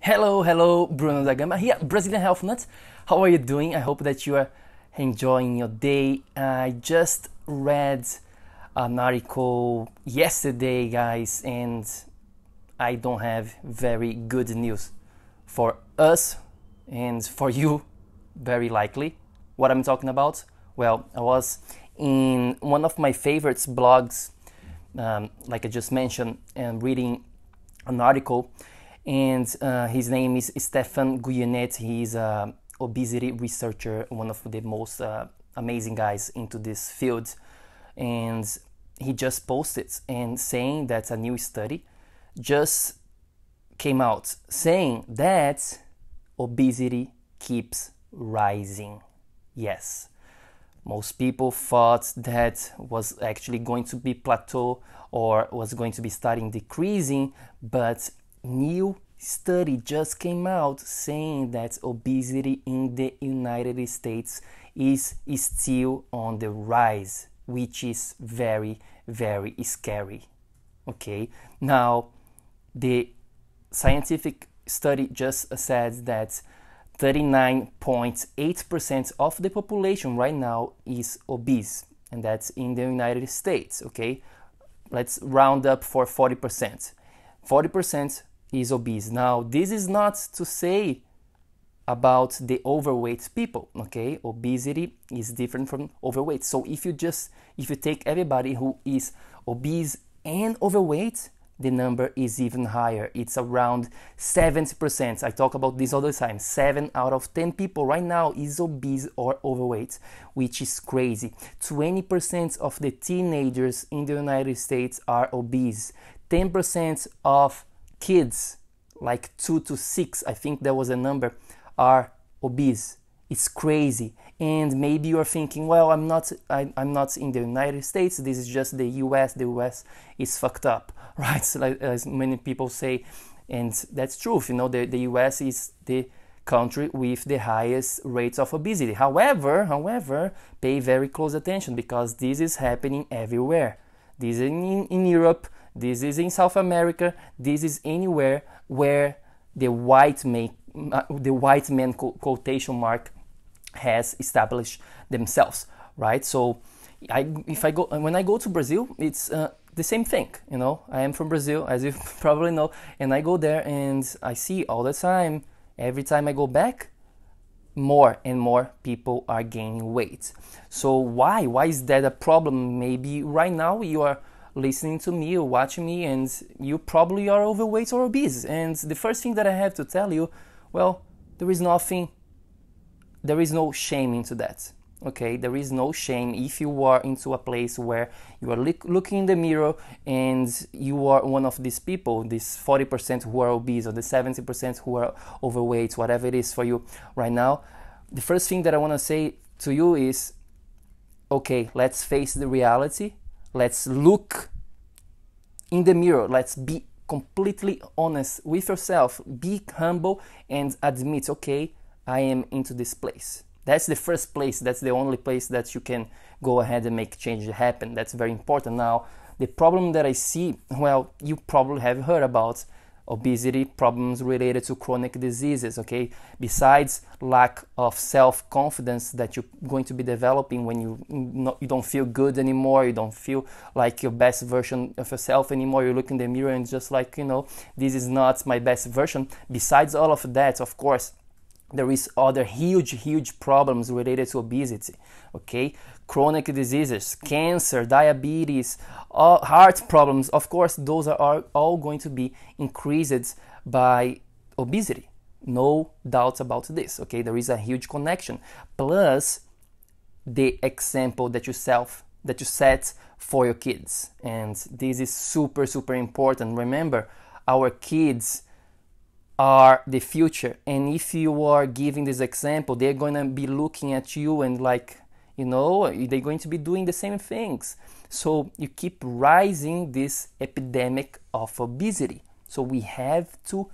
Hello, Bruno da Gama here, Brazilian Health Nut. How are you doing? I hope that you are enjoying your day. I just read an article yesterday, guys, and I don't have very good news for us and for you, very likely. What I'm talking about? Well, I was in one of my favorites blogs, like I just mentioned, and reading an article, and his name is Stefan Guyenet. He's a obesity researcher, one of the most amazing guys into this field, and he just posted and saying that a new study just came out saying that obesity keeps rising. Yes, most people thought that was actually going to be plateau or was going to be starting decreasing, but new study just came out saying that obesity in the United States is still on the rise, which is very, very scary. Okay, now the scientific study just said that 39.8% of the population right now is obese, and that's in the United States. Okay, let's round up for 40%. 40% is obese. Now, this is not to say about the overweight people. Okay, obesity is different from overweight. So if you take everybody who is obese and overweight, the number is even higher. It's around 70%. I talk about this all the time. 7 out of 10 people right now is obese or overweight, which is crazy. 20% of the teenagers in the United States are obese. 10% of kids, like 2 to 6, I think there was a number, are obese. It's crazy. And maybe you're thinking, well, I'm not in the United States, this is just the US. The US is fucked up, right? So, like, as many people say, and that's true. You know, the US is the country with the highest rates of obesity. However, pay very close attention, because this is happening everywhere. This is in Europe, this is in South America, this is anywhere where the white man quotation mark has established themselves, right? So when I go to Brazil, it's the same thing. You know, I am from Brazil, as you probably know, and I go there and I see all the time, every time I go back, more and more people are gaining weight. So why is that a problem? Maybe right now you are listening to me or watching me and you probably are overweight or obese, and the first thing that I have to tell you, well, there is no shame into that. Okay, there is no shame if you are into a place where you are looking in the mirror and you are one of these people, this 40% who are obese or the 70% who are overweight, whatever it is for you right now. The first thing that I want to say to you is, okay, let's face the reality. Let's look in the mirror. Let's be completely honest with yourself. Be humble and admit, okay, I am into this place. That's the first place. That's the only place that you can go ahead and make change happen. That's very important. Now, the problem that I see, well, you probably have heard about obesity, problems related to chronic diseases, okay? Besides lack of self-confidence that you're going to be developing when you don't feel good anymore, you don't feel like your best version of yourself anymore, you look in the mirror and just like, you know, this is not my best version. Besides all of that, of course, there is other huge problems related to obesity, okay? Chronic diseases, cancer, diabetes, heart problems, of course, those are all going to be increased by obesity. No doubt about this, okay? There is a huge connection. Plus, the example that you set for your kids. And this is super important. Remember, our kids are the future, and if you are giving this example, they're going to be looking at you and, like, you know, they're going to be doing the same things. So you keep rising this epidemic of obesity. So we have to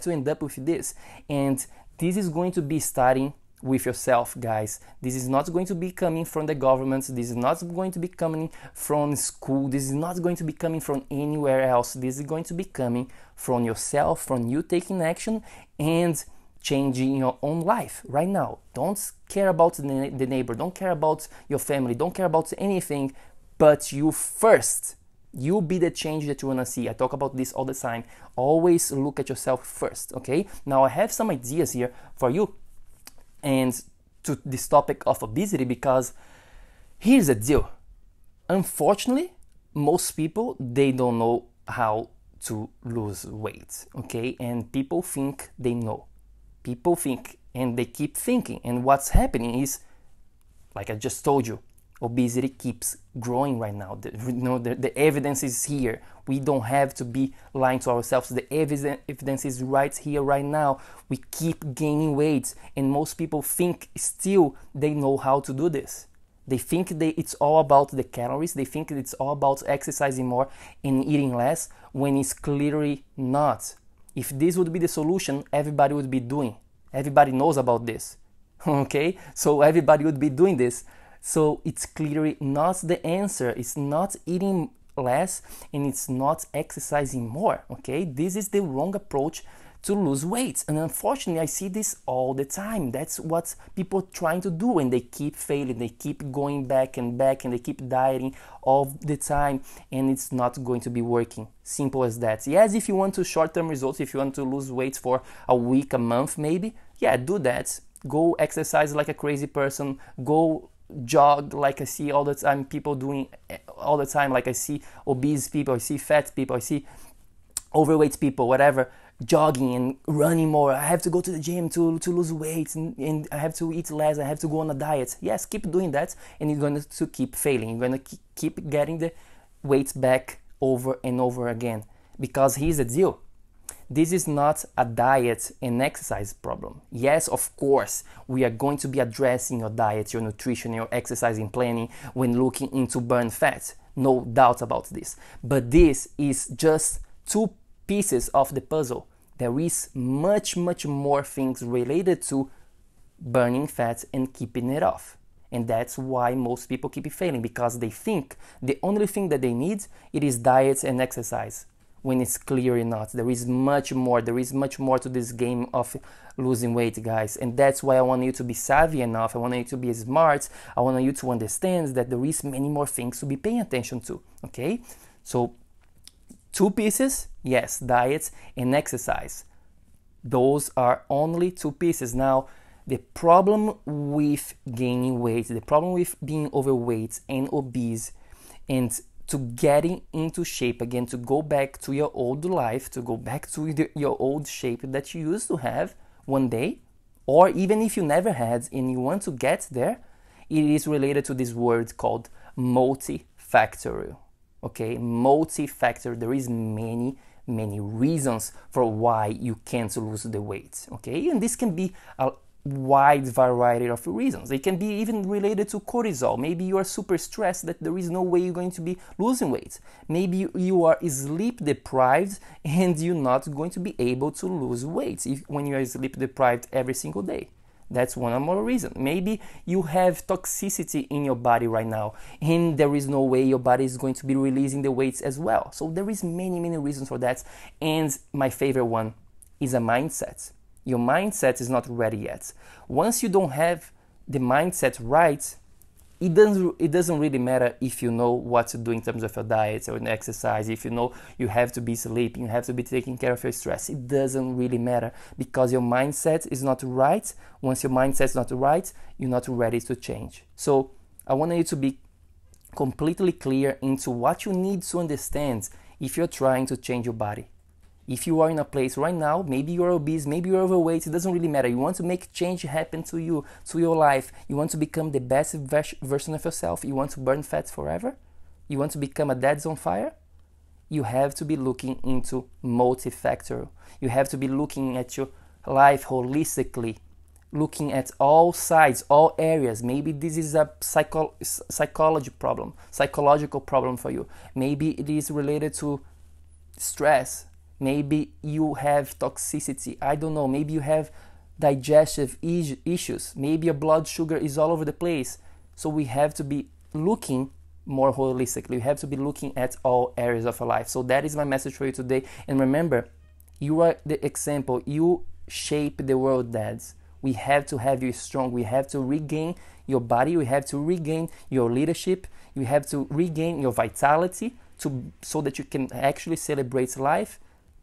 end up with this, and this is going to be starting with yourself, guys. This is not going to be coming from the government. This is not going to be coming from school. This is not going to be coming from anywhere else. This is going to be coming from yourself, from you taking action and changing your own life right now. Don't care about the neighbor. Don't care about your family. Don't care about anything but you first. You be the change that you want to see. I talk about this all the time. Always look at yourself first, okay? Now I have some ideas here for you and to this topic of obesity, because here's the deal. Unfortunately, most people, they don't know how to lose weight, okay? And people think they know. People think and they keep thinking. And what's happening is, like I just told you, obesity keeps growing right now. The evidence is here. We don't have to be lying to ourselves. The evidence is right here, right now. We keep gaining weight, and most people think still they know how to do this. They think it's all about the calories. They think it's all about exercising more and eating less, when it's clearly not. If this would be the solution, everybody would be doing. Everybody knows about this, okay? So everybody would be doing this. So it's clearly not the answer. It's not eating less and it's not exercising more, okay? This is the wrong approach to lose weight. And unfortunately, I see this all the time. That's what people are trying to do, and they keep failing. They keep going back and back, and they keep dieting all the time, and it's not going to be working. Simple as that. Yes, if you want to short-term results, if you want to lose weight for a week, a month maybe, yeah, do that. Go exercise like a crazy person. Go jog like I see all the time people doing all the time. Like I see obese people, I see fat people, I see overweight people, whatever, jogging and running more. I have to go to the gym to lose weight, and I have to eat less, I have to go on a diet. Yes, keep doing that, and you're going to keep failing. You're going to keep getting the weight back over and over again. Because here's the deal. This is not a diet and exercise problem. Yes, of course, we are going to be addressing your diet, your nutrition, your exercising planning when looking into burn fat. No doubt about this. But this is just two pieces of the puzzle. There is much more things related to burning fat and keeping it off. And that's why most people keep failing, because they think the only thing that they need it is diet and exercise, when it's clearly not. There is much more to this game of losing weight, guys. And that's why I want you to be savvy enough. I want you to be smart. I want you to understand that there is many more things to be paying attention to, okay? So two pieces, yes, diet and exercise. Those are only two pieces. Now, the problem with gaining weight, the problem with being overweight and obese, and to getting into shape again, to go back to your old life, to go back to your old shape that you used to have one day, or even if you never had and you want to get there, it is related to this word called multifactorial. Okay, multifactorial. There is many reasons for why you can't lose the weight. Okay, and this can be a wide variety of reasons. It can be even related to cortisol. Maybe you are super stressed that there is no way you're going to be losing weight. Maybe you are sleep deprived and you're not going to be able to lose weight when you are sleep deprived every single day. That's one more reason. Maybe you have toxicity in your body right now and there is no way your body is going to be releasing the weights as well. So there is many reasons for that. And my favorite one is a mindset. Your mindset is not ready yet. Once you don't have the mindset right, it doesn't really matter if you know what to do in terms of your diet or exercise, if you know you have to be sleeping, you have to be taking care of your stress. It doesn't really matter because your mindset is not right. Once your mindset is not right, you're not ready to change. So I want you to be completely clear into what you need to understand if you're trying to change your body. If you are in a place right now, maybe you're obese, maybe you're overweight, it doesn't really matter. You want to make change happen to you, to your life. You want to become the best version of yourself. You want to burn fat forever. You want to become a dad's on fire. You have to be looking into multifactorial. You have to be looking at your life holistically, looking at all sides, all areas. Maybe this is a psychological problem for you. Maybe it is related to stress. Maybe you have toxicity. I don't know. Maybe you have digestive issues. Maybe your blood sugar is all over the place. So we have to be looking more holistically. We have to be looking at all areas of our life. So that is my message for you today. And remember, you are the example. You shape the world, dads. We have to have you strong. We have to regain your body. We have to regain your leadership. You have to regain your vitality so that you can actually celebrate life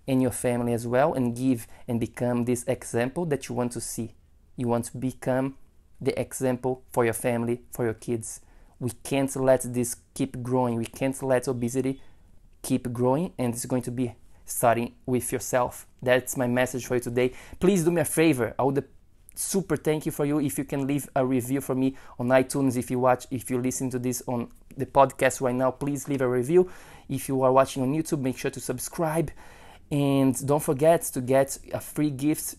and your family as well, and give and become this example that you want to see. You want to become the example for your family, for your kids. We can't let this keep growing. We can't let obesity keep growing, and it's going to be starting with yourself. That's my message for you today. Please do me a favor. I would super thank you for you if you can leave a review for me on iTunes. If you listen to this on the podcast right now, please leave a review. If you are watching on YouTube, make sure to subscribe, and don't forget to get a free gift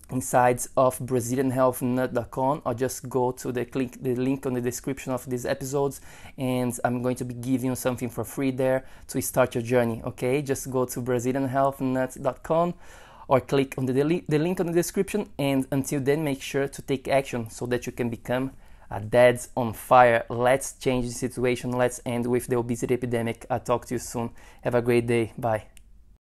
inside of BrazilianHealthNut.com, or just go to the link on the description of these episodes, and I'm going to be giving you something for free there to start your journey. Okay, just go to BrazilianHealthNut.com or click on the link on the description, and until then, make sure to take action so that you can become a dads on fire. Let's change the situation. Let's end with the obesity epidemic. I'll talk to you soon. Have a great day. Bye.